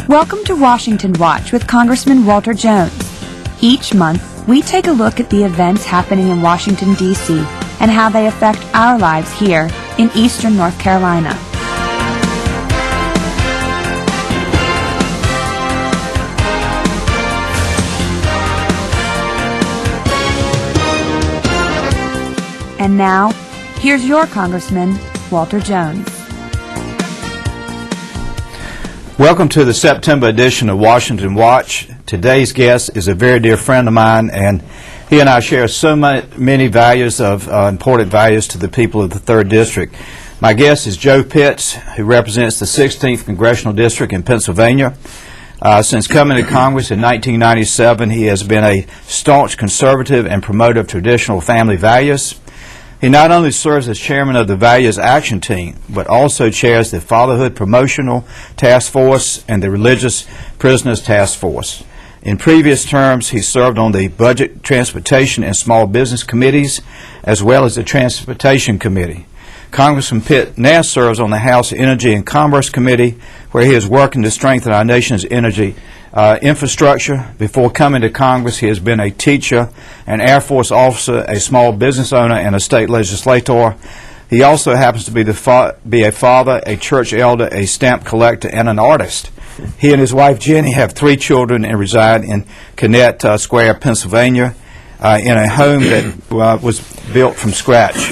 Welcome to Washington Watch with Congressman Walter Jones. Each month, we take a look at the events happening in Washington, D.C. and how they affect our lives here in eastern North Carolina. And now, here's your Congressman, Walter Jones. Welcome to the September edition of Washington Watch. Today's guest is a very dear friend of mine, and he and I share so many values of important values to the people of the 3rd District. My guest is Joe Pitts, who represents the 16th Congressional District in Pennsylvania. Since coming to Congress in 1997, he has been a staunch conservative and promoter of traditional family values. He not only serves as chairman of the Values Action Team, but also chairs the Fatherhood Promotion Task Force and the Religious Prisoners Task Force. In previous terms, he served on the Budget, Transportation, and Small Business Committees, as well as the Transportation Committee. Congressman Pitts now serves on the House Energy and Commerce Committee, where he is working to strengthen our nation's energy infrastructure. Before coming to Congress, he has been a teacher, an Air Force officer, a small business owner, and a state legislator. He also happens to be a father, a church elder, a stamp collector, and an artist. He and his wife Jenny have 3 children and reside in Connett Square, Pennsylvania, in a home that was built from scratch.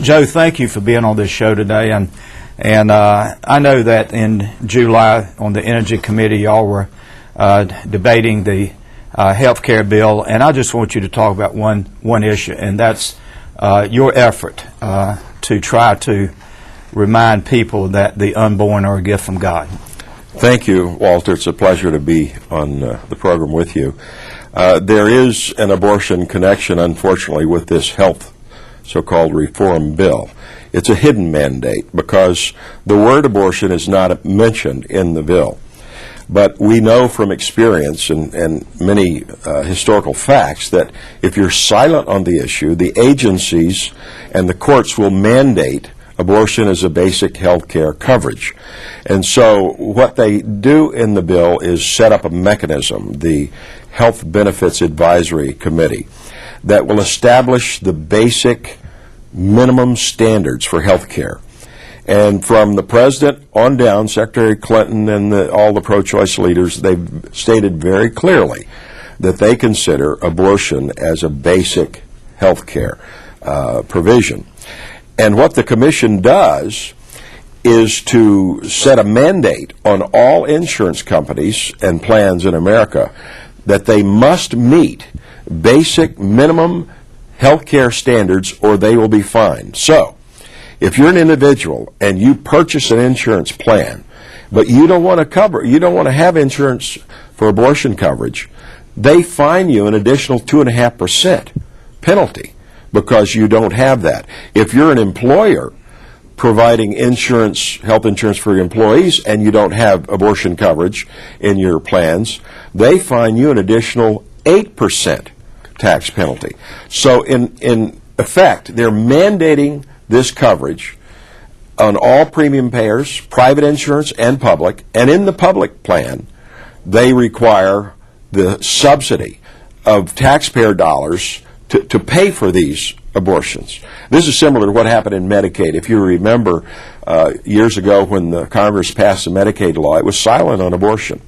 Joe, thank you for being on this show today, and I know that in July on the Energy Committee y'all were debating the health care bill, and I just want you to talk about one issue, and that's your effort to try to remind people that the unborn are a gift from God. Thank you, Walter. It's a pleasure to be on the program with you. There is an abortion connection, unfortunately, with this health so-called reform bill. It's a hidden mandate because the word abortion is not mentioned in the bill. But we know from experience and many historical facts that if you're silent on the issue, the agencies and the courts will mandate abortion as a basic health care coverage. And so what they do in the bill is set up a mechanism, the Health Benefits Advisory Committee, that will establish the basic minimum standards for health care. And from the president on down, Secretary Clinton and all the pro-choice leaders, they've stated very clearly that they consider abortion as a basic health care provision. And what the commission does is to set a mandate on all insurance companies and plans in America that they must meet basic minimum health care standards or they will be fined. So, if you're an individual and you purchase an insurance plan, but you don't want to have insurance for abortion coverage, they fine you an additional 2.5% penalty because you don't have that. If you're an employer providing insurance, health insurance for your employees, and you don't have abortion coverage in your plans, they fine you an additional 8% tax penalty. So in effect, they're mandating this coverage on all premium payers, private insurance and public, and in the public plan, they require the subsidy of taxpayer dollars to pay for these abortions. This is similar to what happened in Medicaid. If you remember years ago when the Congress passed the Medicaid law, it was silent on abortion.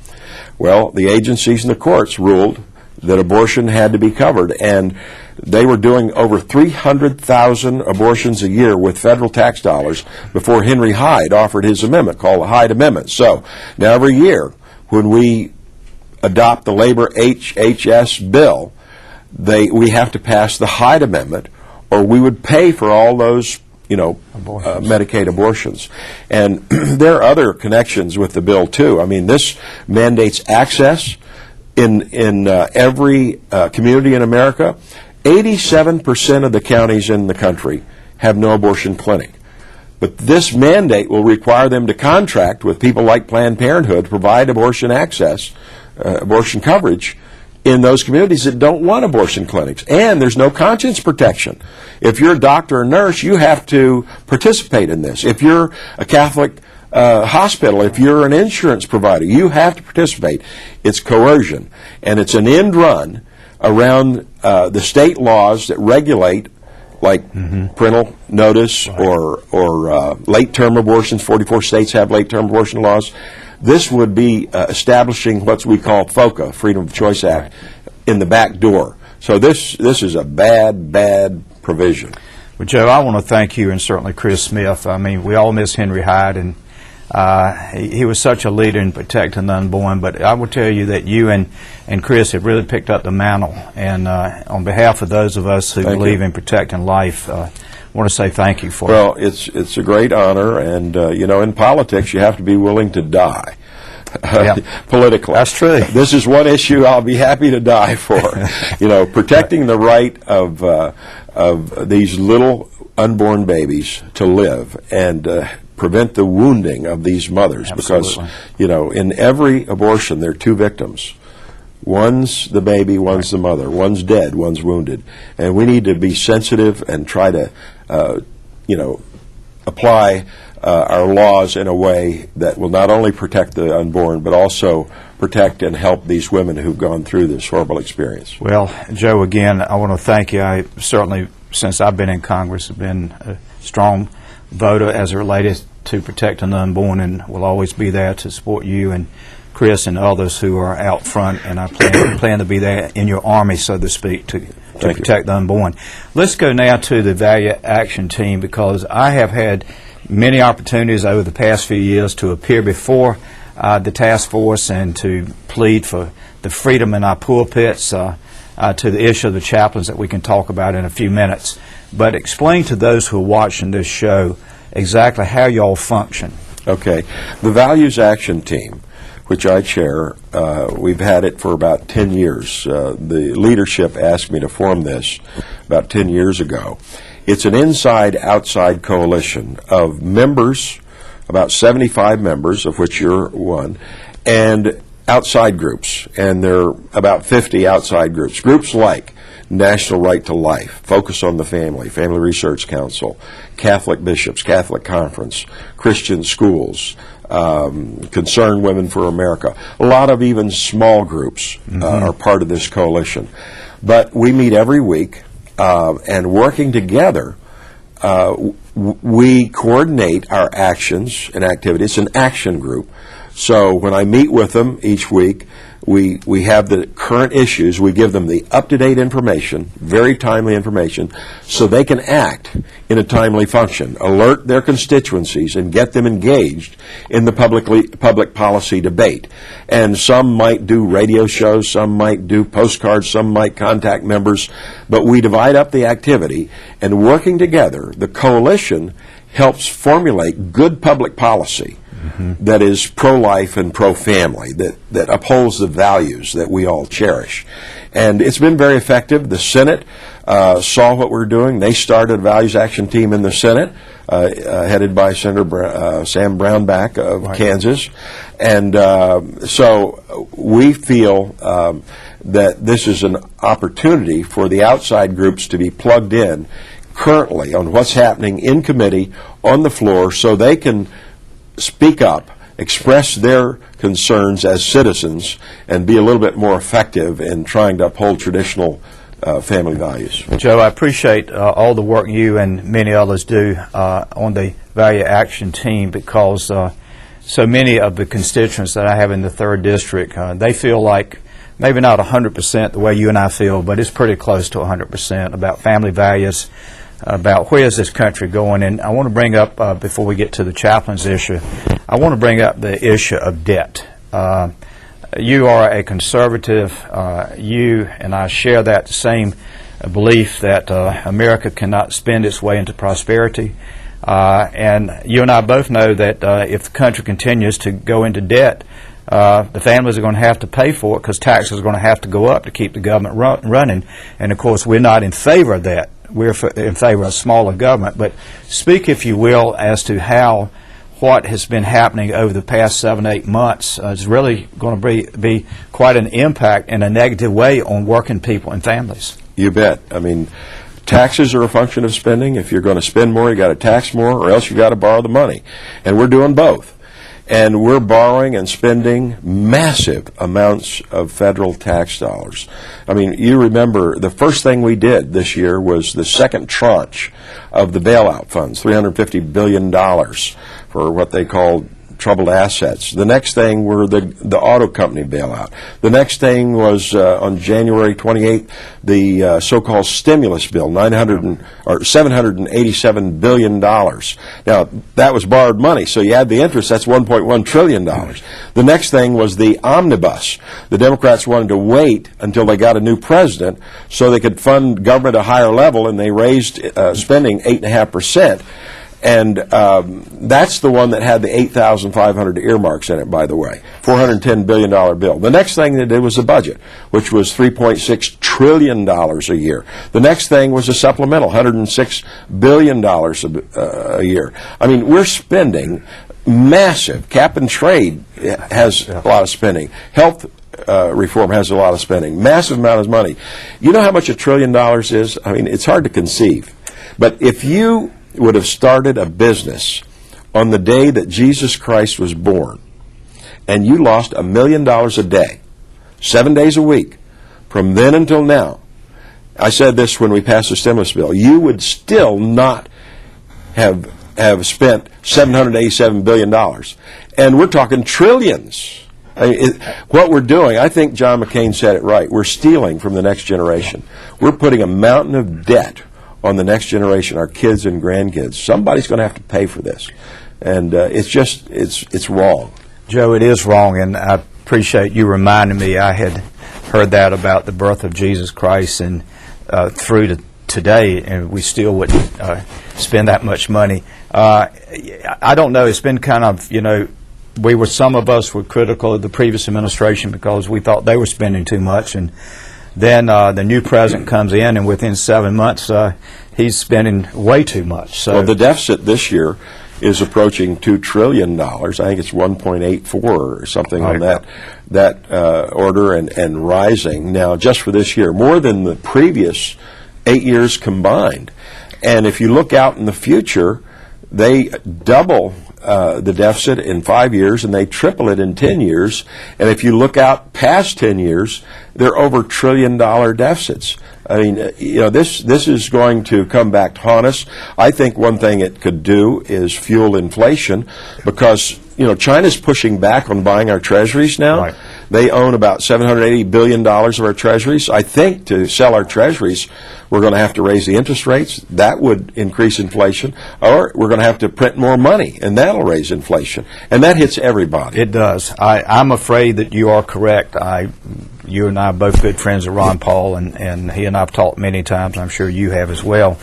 Well, the agencies and the courts ruled that abortion had to be covered, and they were doing over 300,000 abortions a year with federal tax dollars before Henry Hyde offered his amendment called the Hyde Amendment. So now every year when we adopt the labor HHS bill, we have to pass the Hyde Amendment or we would pay for all those Medicaid abortions. And there are other connections with the bill too. I mean, this mandates access in every community in America. 87% of the counties in the country have no abortion clinic. But this mandate will require them to contract with people like Planned Parenthood to provide abortion access, abortion coverage in those communities that don't want abortion clinics. And there's no conscience protection. If you're a doctor or nurse, you have to participate in this. If you're a Catholic hospital, if you're an insurance provider, you have to participate. It's coercion, and it's an end run around the state laws that regulate, like parental notice or late-term abortions. 44 states have late-term abortion laws. This would be establishing what we call FOCA, Freedom of Choice Act, in the back door. So this is a bad provision. Well, Joe, I want to thank you and certainly Chris Smith. I mean, we all miss Henry Hyde, and he was such a leader in protecting the unborn. But I will tell you that you and Chris have really picked up the mantle. And on behalf of those of us who believe in protecting life, I want to say thank you for it. Well, it's a great honor, and you know, in politics, you have to be willing to die. Politically. That's true. This is one issue I'll be happy to die for. You know, protecting the right of these little unborn babies to live and prevent the wounding of these mothers. Absolutely. Because, you know, in every abortion there are two victims. One's the baby, one's the mother. One's dead, one's wounded. And we need to be sensitive and try to, you know, apply our laws in a way that will not only protect the unborn, but also protect and help these women who've gone through this horrible experience. Well, Joe, again, I want to thank you. I certainly, since I've been in Congress, have been a strong voter as it related to protecting the unborn, and will always be there to support you and Chris and others who are out front, and I plan to be there in your army, so to speak, to protect the unborn. Let's go now to the Value Action Team, because I have had many opportunities over the past few years to appear before the task force and to plead for the freedom in our pulpits, to the issue of the chaplains that we can talk about in a few minutes. But explain to those who are watching this show exactly how y'all function. Okay. The Values Action Team, which I chair, we've had it for about 10 years. The leadership asked me to form this about 10 years ago. It's an inside-outside coalition of members, about 75 members, of which you're one, and outside groups. And there are about 50 outside groups. Groups like National Right to Life, Focus on the Family, Family Research Council, Catholic Bishops, Catholic Conference, Christian Schools, Concerned Women for America. A lot of even small groups are part of this coalition. But we meet every week. And working together, we coordinate our actions and activities. It's an action group. So when I meet with them each week, we have the current issues. We give them the up-to-date information, very timely information, so they can act in a timely function, alert their constituencies, and get them engaged in the public policy debate. And some might do radio shows, some might do postcards, some might contact members, but we divide up the activity, and working together, the coalition helps formulate good public policy that is pro-life and pro-family, that upholds the values that we all cherish. And it's been very effective. The Senate saw what we're doing. They started a Values Action Team in the Senate, headed by Senator Sam Brownback of Kansas. And so we feel that this is an opportunity for the outside groups to be plugged in currently on what's happening in committee, on the floor, so they can speak up, express their concerns as citizens, and be a little bit more effective in trying to uphold traditional family values. Joe, I appreciate all the work you and many others do on the Value Action Team, because so many of the constituents that I have in the 3rd District, they feel like maybe not 100% the way you and I feel, but it's pretty close to 100% about family values, about where is this country going. And I want to bring up, before we get to the chaplain's issue, I want to bring up the issue of debt. You are a conservative. You and I share that same belief that America cannot spend its way into prosperity. And you and I both know that if the country continues to go into debt, the families are going to have to pay for it, because taxes are going to have to go up to keep the government running. And, of course, we're not in favor of that. We're in favor of smaller government. But speak, if you will, as to how what has been happening over the past 7-8 months is really going to be quite an impact in a negative way on working people and families. You bet. I mean, taxes are a function of spending. If you're going to spend more, you got to tax more, or else you got to borrow the money. And we're doing both. And we're borrowing and spending massive amounts of federal tax dollars. I mean, you remember the first thing we did this year was the second tranche of the bailout funds, $350 billion for what they called troubled assets. The next thing were the auto company bailout. The next thing was on January 28th, the so-called stimulus bill, $787 billion. Now, that was borrowed money, so you add the interest, that's $1.1 trillion. The next thing was the omnibus. The Democrats wanted to wait until they got a new president so they could fund government at a higher level, and they raised spending 8.5%. And that's the one that had the 8,500 earmarks in it, by the way, $410 billion bill. The next thing they did was the budget, which was $3.6 trillion a year. The next thing was a supplemental, $106 billion a year. I mean, we're spending massive. Cap and trade has a lot of spending. Health reform has a lot of spending. Massive amount of money. You know how much $1 trillion is? I mean, it's hard to conceive. But if you would have started a business on the day that Jesus Christ was born, and you lost $1 million a day, 7 days a week, from then until now, I said this when we passed the stimulus bill, you would still not have spent $787 billion. And we're talking trillions. I mean, what we're doing, I think John McCain said it right, we're stealing from the next generation. We're putting a mountain of debt on the next generation, our kids and grandkids. Somebody's going to have to pay for this. And it's wrong. Joe, it is wrong, and I appreciate you reminding me. I had heard that about the birth of Jesus Christ, and through to today, and we still wouldn't spend that much money. I don't know. It's been kind of, some of us were critical of the previous administration because we thought they were spending too much, and then the new president comes in, and within 7 months, he's spending way too much. So, well, the deficit this year is approaching $2 trillion. I think it's 1.84 or something on that order, and rising. Now, just for this year, more than the previous 8 years combined. And if you look out in the future, they double the deficit in 5 years, and they triple it in 10 years. And if you look out past 10 years, they're over $1 trillion deficits. I mean, this is going to come back to haunt us. I think one thing it could do is fuel inflation because, China's pushing back on buying our treasuries now. Right. They own about $780 billion of our treasuries. I think to sell our treasuries, we're going to have to raise the interest rates. That would increase inflation. Or we're going to have to print more money, and that'll raise inflation. And that hits everybody. It does. I'm afraid that you are correct. You and I are both good friends of Ron Paul, and he and I have talked many times. I'm sure you have as well.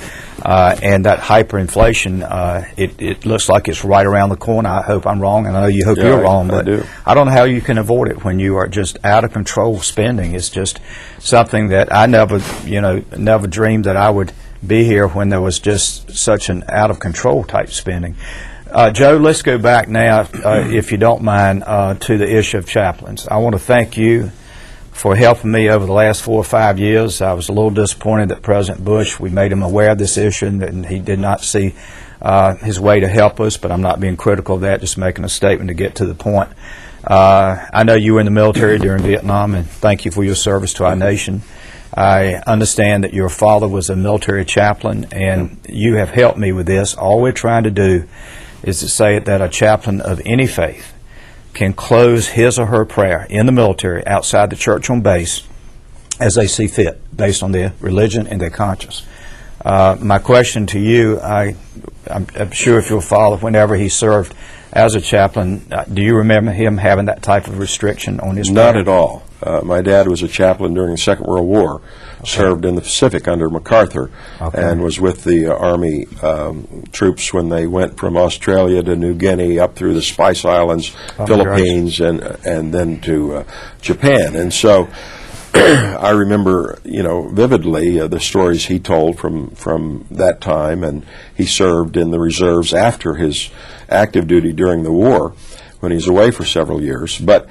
And that hyperinflation, it looks like it's right around the corner. I hope I'm wrong, and I know you hope you're wrong, but I don't know how you can avoid it when you are just out of control spending. It's just something that I never dreamed that I would be here when there was just such an out of control type spending. Joe, let's go back now, if you don't mind, to the issue of chaplains. I want to thank you for helping me over the last 4 or 5 years. I was a little disappointed that President Bush, we made him aware of this issue, and he did not see his way to help us, but I'm not being critical of that, just making a statement to get to the point. I know you were in the military during Vietnam, and thank you for your service to our nation. I understand that your father was a military chaplain, and you have helped me with this. All we're trying to do is to say that a chaplain of any faith can close his or her prayer in the military outside the church on base as they see fit, based on their religion and their conscience. My question to you, I'm sure if you'll follow, whenever he served as a chaplain, do you remember him having that type of restriction on his prayer? Not at all. My dad was a chaplain during the Second World War, served in the Pacific under MacArthur, and was with the Army troops when they went from Australia to New Guinea up through the Spice Islands, Philippines, and then to Japan. And so I remember, vividly the stories he told from that time, and he served in the reserves after his active duty during the war when he was away for several years. But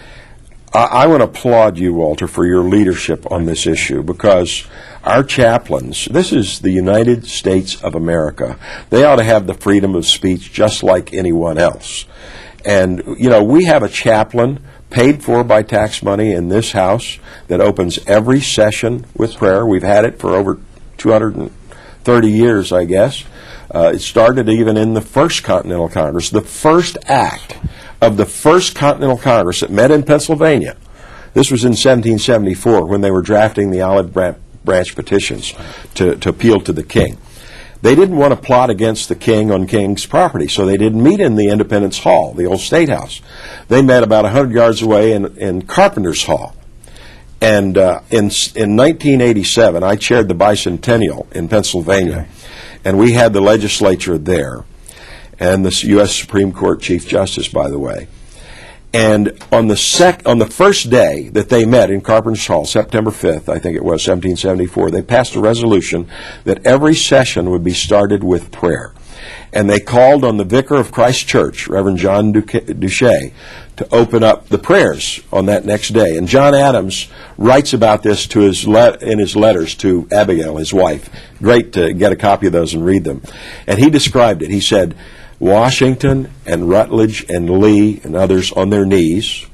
I want to applaud you, Walter, for your leadership on this issue, because our chaplains, this is the United States of America. They ought to have the freedom of speech just like anyone else. And, you know, we have a chaplain paid for by tax money in this house that opens every session with prayer. We've had it for over 230 years, I guess. It started even in the First Continental Congress. The first act of the First Continental Congress that met in Pennsylvania, this was in 1774 when they were drafting the Olive Branch petitions to appeal to the king. They didn't want to plot against the king on king's property, so they didn't meet in the Independence Hall, the old State House. They met about 100 yards away in Carpenter's Hall. And in 1987, I chaired the bicentennial in Pennsylvania, and we had the legislature there, and the U.S. Supreme Court Chief Justice, by the way. And on the first day that they met in Carpenter's Hall, September 5th, I think it was, 1774, they passed a resolution that every session would be started with prayer. And they called on the vicar of Christ Church, Reverend John Duché, to open up the prayers on that next day. And John Adams writes about this to in his letters to Abigail, his wife. Great to get a copy of those and read them. And he described it. He said, Washington and Rutledge and Lee and others on their knees,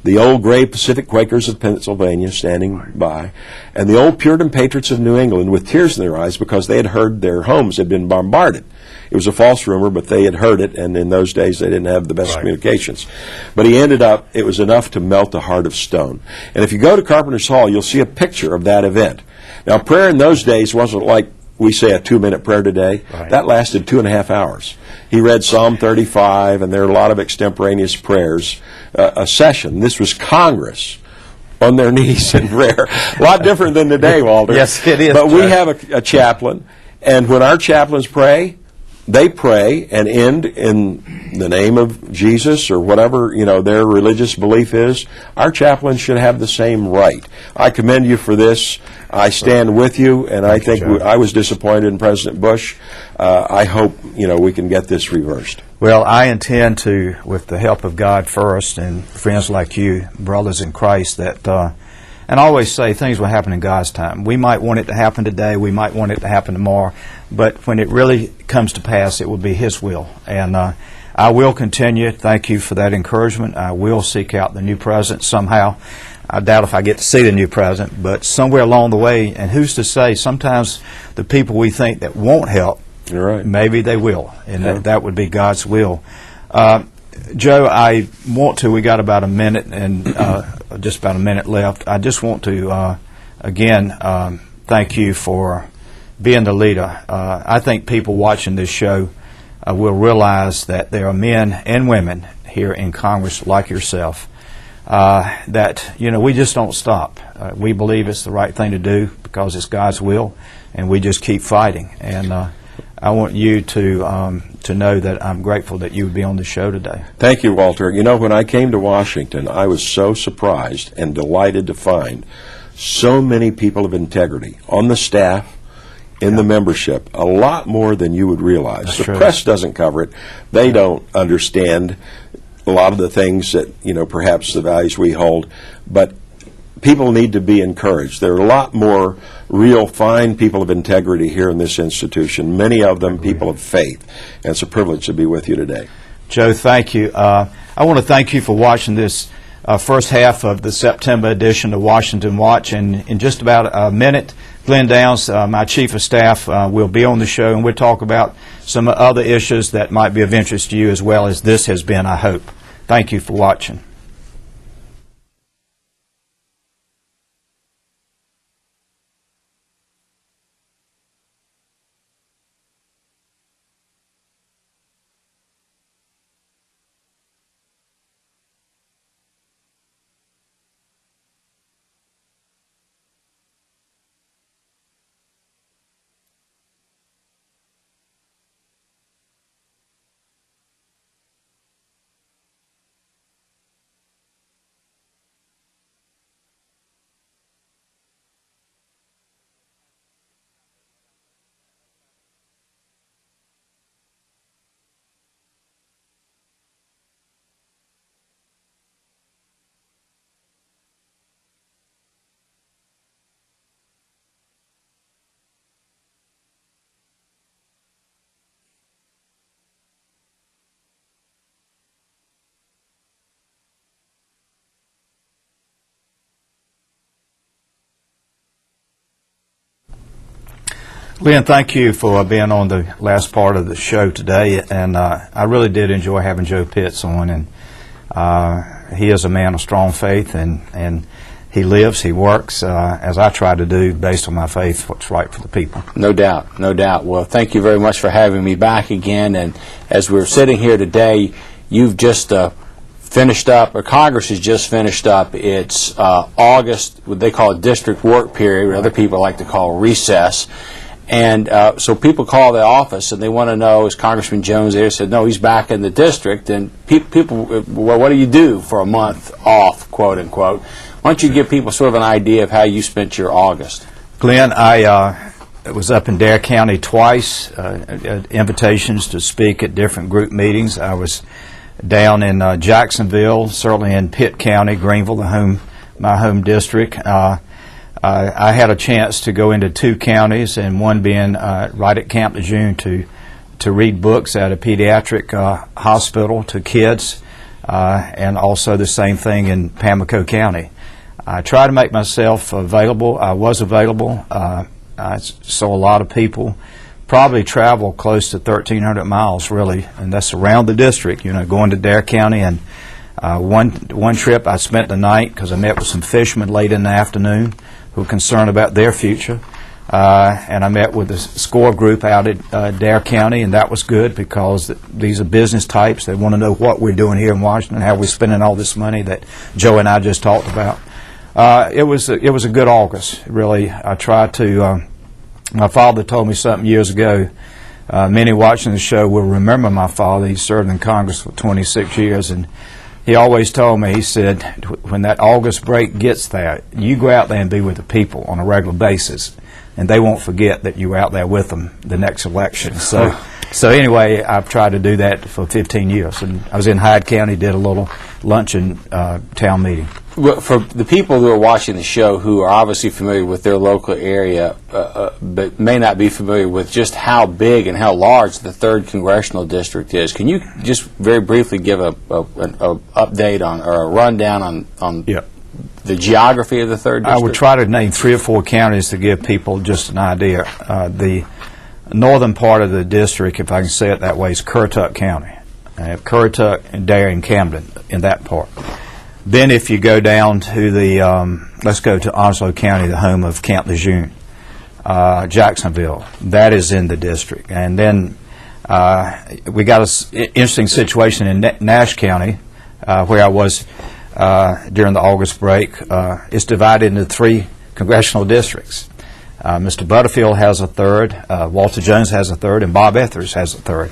the old gray Pacific Quakers of Pennsylvania standing by, and the old Puritan patriots of New England with tears in their eyes because they had heard their homes had been bombarded. It was a false rumor, but they had heard it, and in those days they didn't have the best communications. But he ended up, it was enough to melt a heart of stone. And if you go to Carpenter's Hall, you'll see a picture of that event. Now, prayer in those days wasn't like we say a 2-minute prayer today. That lasted 2.5 hours. He read Psalm 35, and there are a lot of extemporaneous prayers. A session. This was Congress on their knees in prayer. A lot different than today, Walter. Yes, it is. But we have a chaplain, and when our chaplains pray, they pray and end in the name of Jesus or whatever, you know, their religious belief is. Our chaplain should have the same right. I commend you for this. I stand with you, and I think I was disappointed in President Bush. I hope, you know, we can get this reversed. Well, I intend to, with the help of God first and friends like you, brothers in Christ, that, and I always say things will happen in God's time. We might want it to happen today, we might want it to happen tomorrow, but when it really comes to pass, it will be His will. And I will continue. Thank you for that encouragement. I will seek out the new president somehow. I doubt if I get to see the new president, but somewhere along the way, and who's to say, sometimes the people we think that won't help, you're right, maybe they will, and that would be God's will. Joe, I want to, we got about a minute and just about a minute left. I just want to, again, thank you for being the leader. I think people watching this show will realize that there are men and women here in Congress like yourself that, you know, we just don't stop. We believe it's the right thing to do because it's God's will, and we just keep fighting. And I want you to know that I'm grateful that you would be on the show today. Thank you, Walter. You know, when I came to Washington, I was so surprised and delighted to find so many people of integrity on the staff, in the membership, a lot more than you would realize. That's the true. Press doesn't cover it. They don't understand a lot of the things that, you know, perhaps the values we hold, but people need to be encouraged. There are a lot more real fine people of integrity here in this institution, many of them people of faith, and it's a privilege to be with you today. Joe, thank you. I want to thank you for watching this first half of the September edition of Washington Watch, and in just about a minute, Glenn Downs, my Chief of Staff, will be on the show, and we'll talk about some other issues that might be of interest to you as well as this has been, I hope. Thank you for watching. Lynn, thank you for being on the last part of the show today, and I really did enjoy having Joe Pitts on, and he is a man of strong faith, and he lives, he works, as I try to do, based on my faith, what's right for the people. No doubt, no doubt. Well, thank you very much for having me back again, and as we're sitting here today, you've just finished up, or Congress has just finished up its August, what they call a district work period, what other people like to call recess. And so people call the office and they want to know, is Congressman Jones there? Said, no, he's back in the district. And people, well, what do you do for a month off, quote unquote? Why don't you give people sort of an idea of how you spent your August? Glenn, I was up in Dare County twice, invitations to speak at different group meetings. I was down in Jacksonville, certainly in Pitt County, Greenville, my home district. I had a chance to go into 2 counties, and one being right at Camp Lejeune to read books at a pediatric hospital to kids, and also the same thing in Pamlico County. I try to make myself available. I was available. I saw a lot of people. Probably travel close to 1,300 miles, really, and that's around the district, going to Dare County. And one trip I spent the night because I met with some fishermen late in the afternoon who were concerned about their future. And I met with a SCORE group out at Dare County, and that was good because these are business types. They want to know what we're doing here in Washington, how we're spending all this money that Joe and I just talked about. It was a good August, really. I tried to, my father told me something years ago. Many watching the show will remember my father. He served in Congress for 26 years, and he always told me, he said, when that August break gets there, you go out there and be with the people on a regular basis, and they won't forget that you were out there with them the next election. So anyway, I've tried to do that for 15 years. And I was in Hyde County, did a little luncheon town meeting. Well, for the people who are watching the show who are obviously familiar with their local area, but may not be familiar with just how big and how large the 3rd Congressional District is, can you just very briefly give an update on, or a rundown on the geography of the 3rd District? I would try to name 3 or 4 counties to give people just an idea. The northern part of the district, if I can say it that way, is Currituck County. Currituck and Dare and Camden in that part. Then if you go down to the, let's go to Onslow County, the home of Camp Lejeune, Jacksonville. That is in the district. And then we got an interesting situation in Nash County, where I was during the August break. It's divided into 3 congressional districts. Mr. Butterfield has a 3rd, Walter Jones has a 3rd, and Bob Etheridge has a 3rd.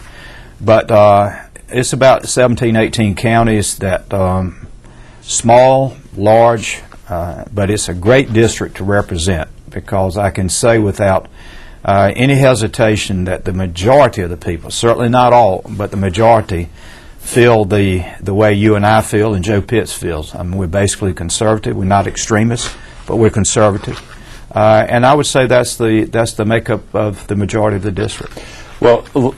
But it's about 17, 18 counties that small, large, but it's a great district to represent, because I can say without any hesitation that the majority of the people, certainly not all, but the majority, feel the way you and I feel and Joe Pitts feels. I mean, we're basically conservative. We're not extremists, but we're conservative. And I would say that's the makeup of the majority of the district. Well,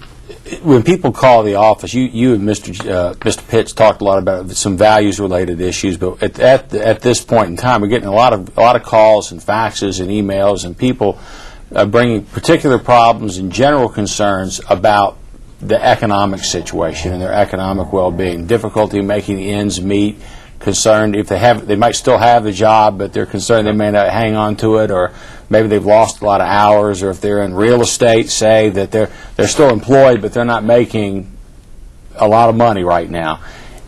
when people call the office, you and Mr. Pitts talked a lot about some values-related issues, but at this point in time, we're getting a lot of calls and faxes and emails, and people bringing particular problems and general concerns about the economic situation and their economic well-being, difficulty making the ends meet, concerned if they might still have the job, but they're concerned they may not hang on to it, or maybe they've lost a lot of hours, or if they're in real estate, say that they're still employed, but they're not making a lot of money right now.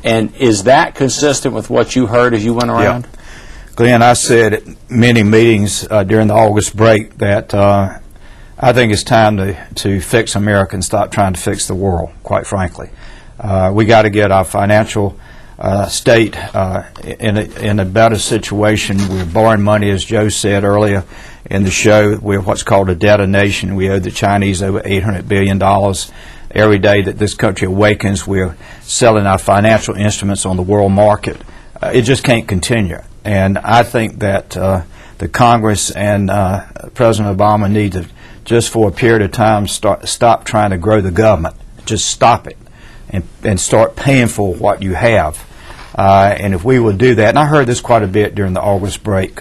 And is that consistent with what you heard as you went around? Yeah. Glenn, I said at many meetings during the August break that I think it's time to fix America and stop trying to fix the world, quite frankly. We got to get our financial state in a better situation. We're borrowing money, as Joe said earlier in the show. We're what's called a debtor nation. We owe the Chinese over $800 billion. Every day that this country awakens, we're selling our financial instruments on the world market. It just can't continue. And I think that the Congress and President Obama need to, just for a period of time, stop trying to grow the government. Just stop it and start paying for what you have. And if we will do that, and I heard this quite a bit during the August break,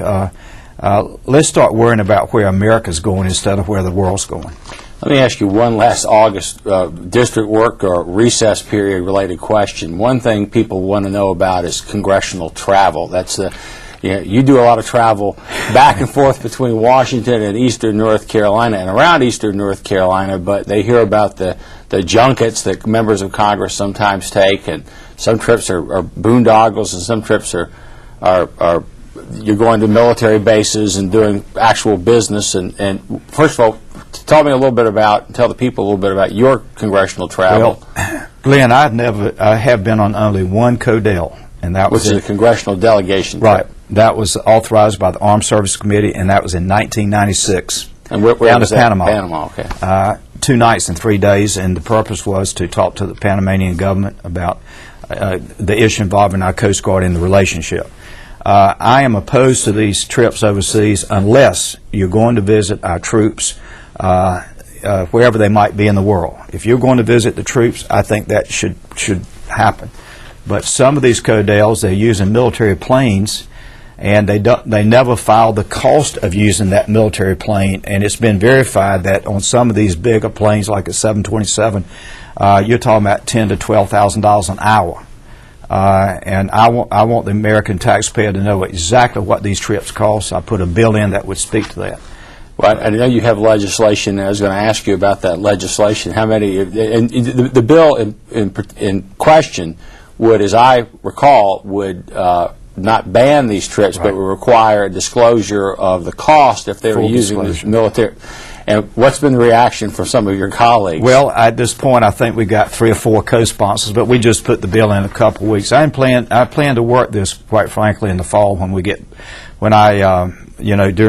let's start worrying about where America's going instead of where the world's going. Let me ask you one last August district work or recess period related question. One thing people want to know about is congressional travel. That's you do a lot of travel back and forth between Washington and eastern North Carolina and around eastern North Carolina, but they hear about the junkets that members of Congress sometimes take, and some trips are boondoggles, and some trips are you're going to military bases and doing actual business. And first of all, tell the people a little bit about your congressional travel. Well, Glenn, I have been on only one CODEL, and that was a congressional delegation trip. Right. That was authorized by the Armed Services Committee, and that was in 1996. And where down was to that? Panama. Panama, okay. 2 nights and 3 days, and the purpose was to talk to the Panamanian government about the issue involving our Coast Guard and the relationship. I am opposed to these trips overseas unless you're going to visit our troops wherever they might be in the world. If you're going to visit the troops, I think that should happen. But some of these CODELs, they're using military planes, and they never filed the cost of using that military plane, and it's been verified that on some of these bigger planes like a 727, you're talking about $10,000 to $12,000 an hour. And I want the American taxpayer to know exactly what these trips cost. I put a bill in that would speak to that. Well, I know you have legislation. I was going to ask you about that legislation. How many? And the bill in question would, as I recall, would not ban these trips, but would require a disclosure of the cost if they were using this military. And what's been the reaction from some of your colleagues? Well, at this point, I think we got 3 or 4 co-sponsors, but we just put the bill in a couple of weeks. I plan to work this, quite frankly, in the fall during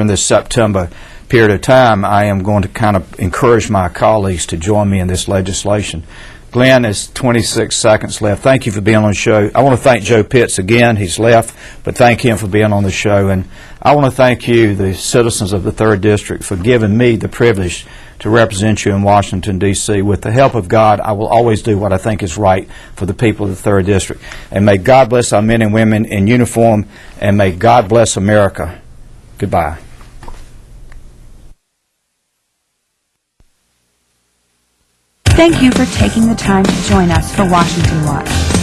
this September period of time. I am going to kind of encourage my colleagues to join me in this legislation. Glenn, there's 26 seconds left. Thank you for being on the show. I want to thank Joe Pitts again. He's left, but thank him for being on the show. And I want to thank you, the citizens of the 3rd District, for giving me the privilege to represent you in Washington, D.C. With the help of God, I will always do what I think is right for the people of the 3rd District. And may God bless our men and women in uniform, and may God bless America. Goodbye. Thank you for taking the time to join us for Washington Watch.